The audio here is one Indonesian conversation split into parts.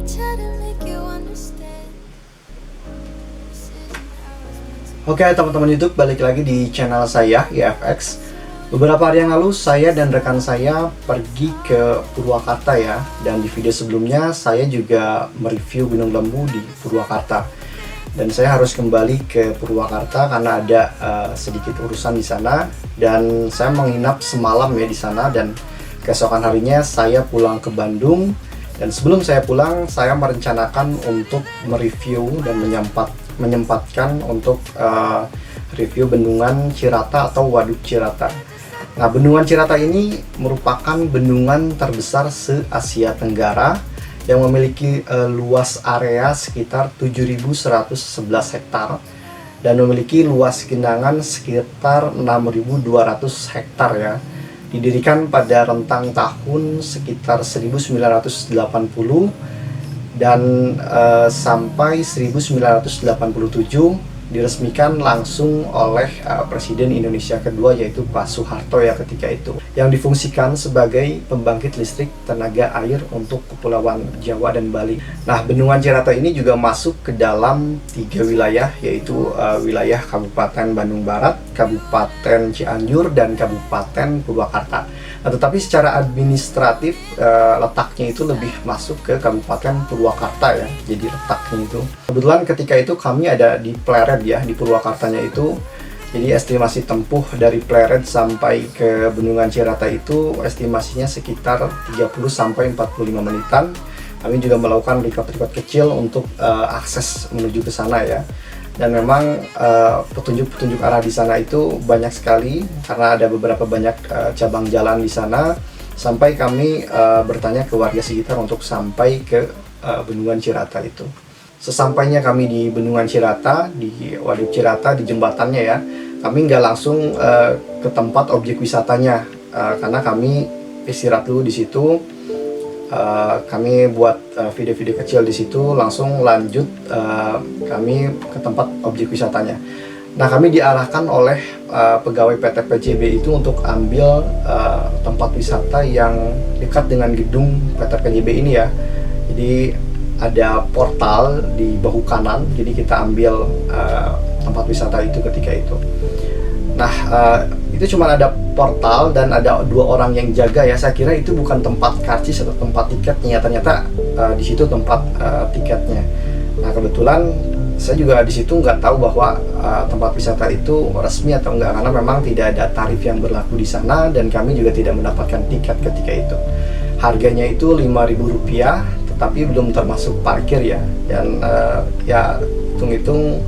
Oke teman-teman YouTube, balik lagi di channel saya IFX. Beberapa hari yang lalu saya dan rekan saya pergi ke Purwakarta ya. Dan di video sebelumnya saya juga mereview Gunung Lembu di Purwakarta. Dan saya harus kembali ke Purwakarta karena ada sedikit urusan di sana. Dan saya menginap semalam ya di sana, dan keesokan harinya saya pulang ke Bandung. Dan sebelum saya pulang, saya merencanakan untuk mereview dan menyempatkan untuk review Bendungan Cirata atau Waduk Cirata. Nah, Bendungan Cirata ini merupakan bendungan terbesar se-Asia Tenggara yang memiliki luas area sekitar 7.111 hektar dan memiliki luas genangan sekitar 6.200 hektar ya. Didirikan pada rentang tahun sekitar 1980 dan sampai 1987 diresmikan langsung oleh Presiden Indonesia kedua, yaitu Pak Soeharto ya ketika itu, yang difungsikan sebagai pembangkit listrik tenaga air untuk Kepulauan Jawa dan Bali. Nah, Bendungan Cirata ini juga masuk ke dalam 3 wilayah, yaitu wilayah Kabupaten Bandung Barat, Kabupaten Cianjur, dan Kabupaten Purwakarta. Nah, tetapi secara administratif letaknya itu lebih masuk ke Kabupaten Purwakarta ya. Jadi letaknya itu. Kebetulan ketika itu kami ada di Pleret ya, di Purwakartanya itu. Jadi estimasi tempuh dari Pleret sampai ke Bendungan Cirata itu estimasinya sekitar 30-45 menitan. Kami juga melakukan record-record kecil untuk akses menuju ke sana ya. Dan memang petunjuk-petunjuk arah di sana itu banyak sekali karena ada beberapa banyak cabang jalan di sana, sampai kami bertanya ke warga sekitar untuk sampai ke Bendungan Cirata itu. Sesampainya kami di Bendungan Cirata, di Waduk Cirata, di jembatannya ya, kami nggak langsung ke tempat objek wisatanya karena kami istirahat dulu di situ. Kami buat video-video kecil di situ, langsung lanjut kami ke tempat objek wisatanya. Nah, kami diarahkan oleh pegawai PT PJB itu untuk ambil tempat wisata yang dekat dengan gedung PT PJB ini ya. Jadi ada portal di bahu kanan, jadi kita ambil tempat wisata itu ketika itu. Nah, itu cuma ada portal dan ada 2 orang yang jaga ya. Saya kira itu bukan tempat karcis atau tempat tiketnya, ternyata di situ tempat tiketnya. Nah, kebetulan saya juga di situ nggak tahu bahwa tempat wisata itu resmi atau enggak, karena memang tidak ada tarif yang berlaku di sana dan kami juga tidak mendapatkan tiket ketika itu. Harganya itu Rp5.000, tetapi belum termasuk parkir ya. Dan ya hitung-hitung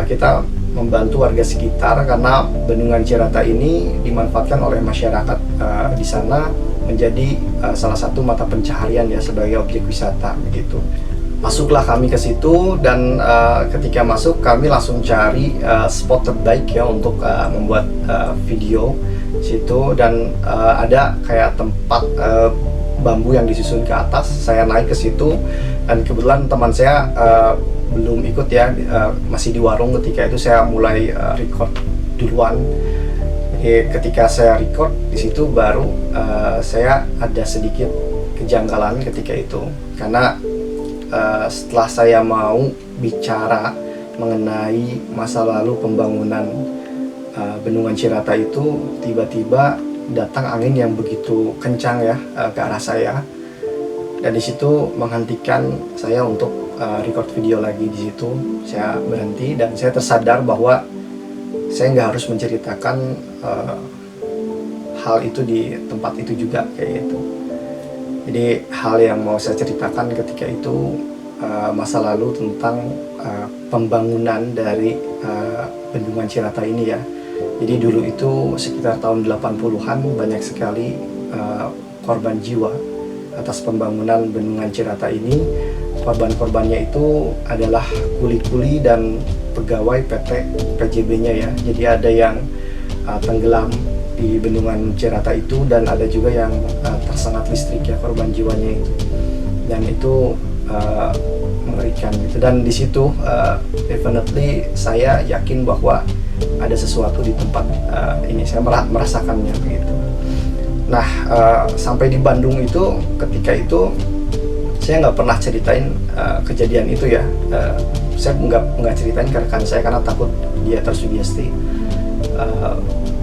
kita membantu warga sekitar karena Bendungan Cirata ini dimanfaatkan oleh masyarakat di sana menjadi salah satu mata pencaharian ya sebagai objek wisata begitu. Masuklah kami ke situ dan ketika masuk kami langsung cari spot terbaik ya untuk membuat video situ, dan ada kayak tempat bambu yang disusun ke atas. Saya naik ke situ dan kebetulan teman saya belum ikut ya, masih di warung ketika itu. Saya mulai record duluan. Jadi ketika saya record di situ baru saya ada sedikit kejanggalan ketika itu, karena setelah saya mau bicara mengenai masa lalu pembangunan Bendungan Cirata itu, tiba-tiba datang angin yang begitu kencang ya ke arah saya, dan di situ menghentikan saya untuk record video lagi. Di situ saya berhenti dan saya tersadar bahwa saya nggak harus menceritakan hal itu di tempat itu juga kayak gitu. Jadi hal yang mau saya ceritakan ketika itu masa lalu tentang pembangunan dari Bendungan Cirata ini ya. Jadi dulu itu sekitar tahun 80-an banyak sekali korban jiwa atas pembangunan Bendungan Cirata ini. Korban-korbannya itu adalah kuli-kuli dan pegawai PT PJB-nya ya. Jadi ada yang tenggelam di Bendungan Cirata itu, dan ada juga yang tersengat listrik ya, korban jiwanya itu. Dan itu mengerikan gitu. Dan di situ definitely saya yakin bahwa ada sesuatu di tempat ini. Saya merasakannya begitu. Nah, sampai di Bandung itu, ketika itu saya nggak pernah ceritain kejadian itu ya. Saya nggak ceritain ke rekan saya karena takut dia tersugesti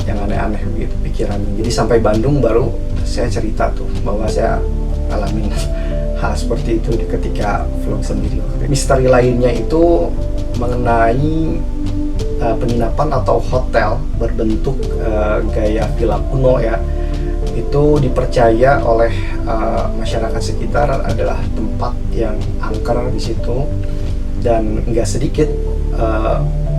yang aneh-aneh begitu pikirannya. Jadi sampai Bandung baru saya cerita tuh bahwa saya ngalamin hal seperti itu ketika vlog sendiri. Misteri lainnya itu mengenai penginapan atau hotel berbentuk gaya villa kuno ya. Itu dipercaya oleh masyarakat sekitar adalah tempat yang angker di situ, dan nggak sedikit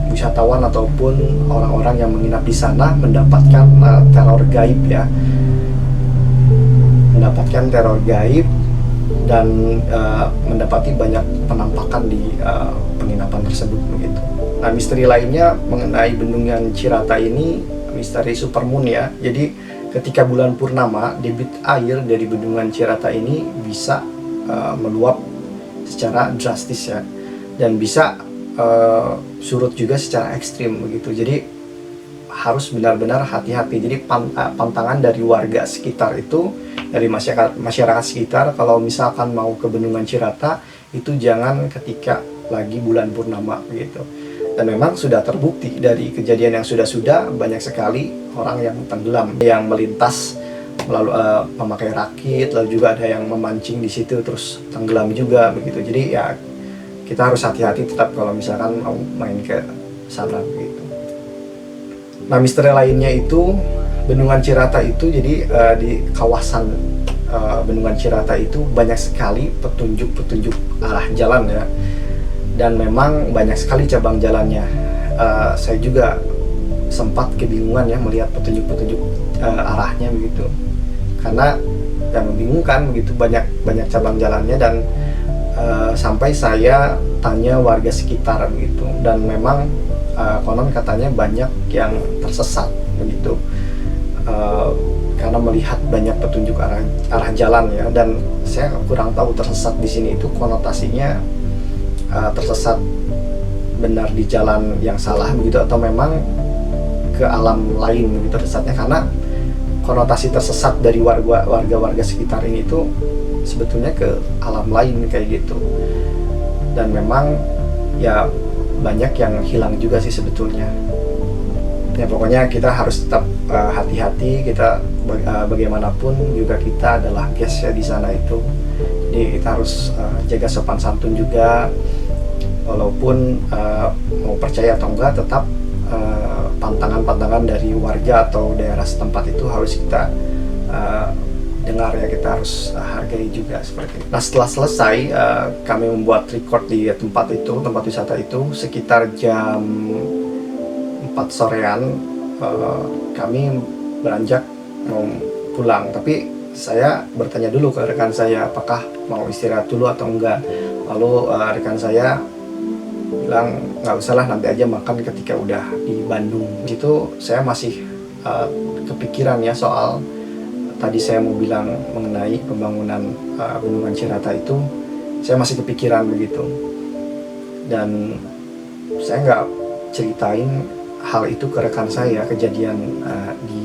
wisatawan ataupun orang-orang yang menginap di sana mendapatkan teror gaib ya, mendapatkan teror gaib dan mendapati banyak penampakan di penginapan tersebut begitu. Nah, misteri lainnya mengenai bendungan Cirata ini misteri supermoon ya. Jadi ketika bulan purnama, debit air dari bendungan Cirata ini bisa meluap secara drastis ya, dan bisa surut juga secara ekstrim begitu. Jadi harus benar-benar hati-hati. Jadi pantangan dari warga sekitar itu, dari masyarakat sekitar, kalau misalkan mau ke bendungan Cirata itu jangan ketika lagi bulan purnama begitu. Dan memang sudah terbukti dari kejadian yang sudah banyak sekali orang yang tenggelam, yang melintas melalui memakai rakit, lalu juga ada yang memancing di situ terus tenggelam juga begitu. Jadi ya kita harus hati-hati tetap kalau misalkan mau main ke sana begitu. Nah, misteri lainnya itu bendungan Cirata itu, jadi di kawasan bendungan Cirata itu banyak sekali petunjuk-petunjuk arah jalan ya. Dan memang banyak sekali cabang jalannya. Saya juga sempat kebingungan ya melihat petunjuk-petunjuk arahnya begitu, karena yang membingungkan begitu, banyak cabang jalannya. Dan sampai saya tanya warga sekitar begitu, dan memang konon katanya banyak yang tersesat begitu karena melihat banyak petunjuk arah jalan ya. Dan saya kurang tahu tersesat di sini itu konotasinya tersesat benar di jalan yang salah begitu, atau memang ke alam lain begitu tersesatnya. Karena konotasi tersesat dari warga sekitar ini itu sebetulnya ke alam lain kayak gitu. Dan memang ya banyak yang hilang juga sih sebetulnya ya. Pokoknya kita harus tetap hati-hati. Kita bagaimanapun juga kita adalah guest ya di sana itu. Jadi kita harus jaga sopan santun juga, walaupun mau percaya atau enggak, tetap pantangan-pantangan dari warga atau daerah setempat itu harus kita dengar ya, kita harus hargai juga seperti itu. Nah, setelah selesai kami membuat record di tempat wisata itu sekitar jam 4 sorean, kami beranjak mau pulang. Tapi saya bertanya dulu ke rekan saya apakah mau istirahat dulu atau enggak. Lalu rekan saya bilang nggak usah lah, nanti aja makan ketika udah di Bandung. Itu saya masih kepikiran ya soal tadi saya mau bilang mengenai pembangunan bendungan Cirata itu. Saya masih kepikiran begitu, dan saya nggak ceritain hal itu ke rekan saya, kejadian di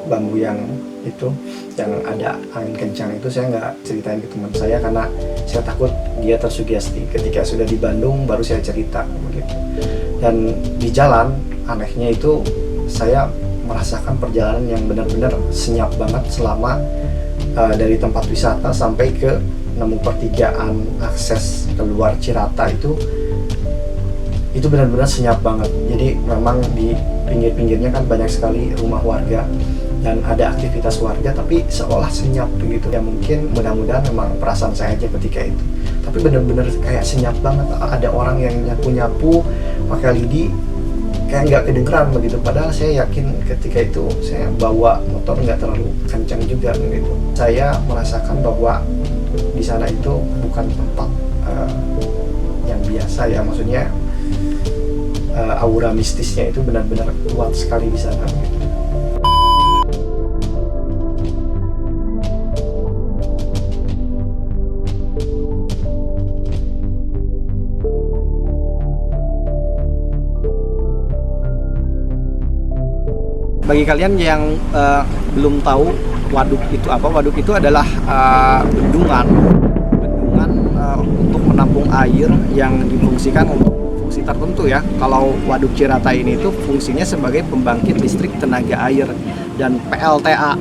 bambu yang itu yang ada angin kencang itu saya nggak ceritain ke teman saya, karena saya takut dia tersugesti. Ketika sudah di Bandung baru saya cerita begitu. Dan di jalan anehnya itu saya merasakan perjalanan yang benar-benar senyap banget selama dari tempat wisata sampai ke nemu pertigaan akses keluar Cirata itu benar-benar senyap banget. Jadi memang di pinggir-pinggirnya kan banyak sekali rumah warga dan ada aktivitas warga, tapi seolah senyap begitu ya. Mungkin mudah-mudahan memang perasaan saya aja ketika itu, tapi benar-benar kayak senyap banget. Ada orang yang nyapu-nyapu pakai lidi kayak nggak kedengeran begitu, padahal saya yakin ketika itu saya bawa motor nggak terlalu kencang juga begitu. Saya merasakan bahwa di sana itu bukan tempat yang biasa ya, maksudnya aura mistisnya itu benar-benar kuat sekali di sana gitu. Bagi kalian yang belum tahu waduk itu apa, waduk itu adalah bendungan air yang difungsikan untuk fungsi tertentu ya. Kalau Waduk Cirata ini itu fungsinya sebagai pembangkit listrik tenaga air, dan PLTA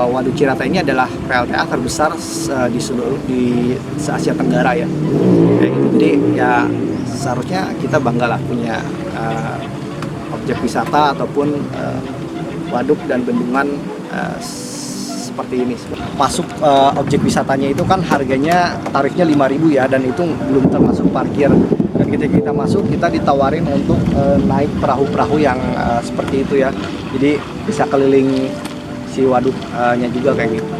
Waduk Cirata ini adalah PLTA terbesar di se-Asia Tenggara ya. Jadi ya seharusnya kita bangga lah punya objek wisata ataupun waduk dan bendungan seperti ini. Masuk objek wisatanya itu kan harganya tarifnya 5.000 ya, dan itu belum termasuk parkir. Dan ketika kita masuk, kita ditawarin untuk naik perahu-perahu yang seperti itu ya. Jadi bisa keliling si waduknya juga kayak gitu.